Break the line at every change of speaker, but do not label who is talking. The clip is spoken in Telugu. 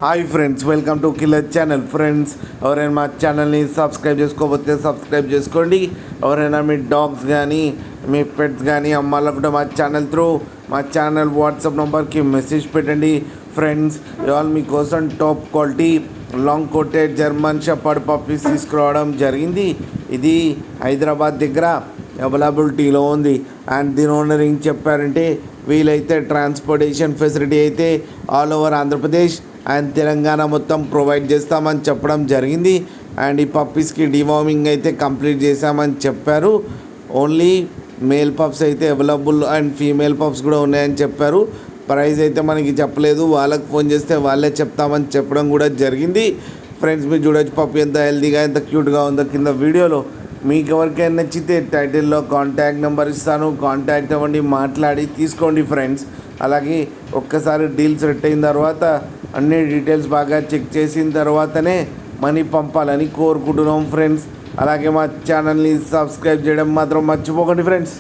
Hi friends, welcome to killer channel. Friends, ఎవరైనా మా ఛానల్ని సబ్స్క్రైబ్ చేసుకోకపోతే సబ్స్క్రైబ్ చేసుకోండి. ఎవరైనా మీ డాగ్స్ కానీ మీ పెట్స్ కానీ అమ్మాలనుకుంటే మా ఛానల్ వాట్సాప్ నెంబర్కి మెసేజ్ పెట్టండి. ఫ్రెండ్స్, ఇవాళ మీకోసం top quality long coated German shepherd puppies తీసుకురావడం జరిగింది. ఇది హైదరాబాద్ దగ్గర అవైలబిలిటీలో ఉంది. అండ్ దీని ఓనర్ ఏం చెప్పారంటే, వీలైతే ట్రాన్స్పోర్టేషన్ ఫెసిలిటీ అయితే all over Andhra Pradesh and Telangana మొత్తం ప్రొవైడ్ చేస్తామని చెప్పడం జరిగింది. అండ్ ఈ పప్పీస్కి డివార్మింగ్ అయితే కంప్లీట్ చేశామని చెప్పారు. ఓన్లీ మేల్ పప్స్ అయితే అవైలబుల్ అండ్ ఫీమేల్ పప్స్ కూడా ఉన్నాయని చెప్పారు. ప్రైస్ అయితే మనకి చెప్పలేదు, వాళ్ళకి ఫోన్ చేస్తే వాళ్ళే చెప్తామని చెప్పడం కూడా జరిగింది. ఫ్రెండ్స్, మీరు చూడొచ్చు పప్పి ఎంత హెల్తీగా ఎంత క్యూట్గా ఉందో కింద వీడియోలో. మీకు ఎవరికైనా నచ్చితే టైటిల్లో కాంటాక్ట్ నెంబర్ ఇస్తాను, కాంటాక్ట్ అవ్వండి, మాట్లాడి తీసుకోండి ఫ్రెండ్స్. అలాగే ఒక్కసారి డీల్ సెట్ అయిన తర్వాత అన్ని డీటెయిల్స్ బాగా చెక్ చేసిన తర్వాతనే మనీ పంపాలని కోరుకుంటున్నాం ఫ్రెండ్స్. అలాగే మా ఛానల్ని సబ్స్క్రైబ్ చేయడం మాత్రం మర్చిపోకండి ఫ్రెండ్స్.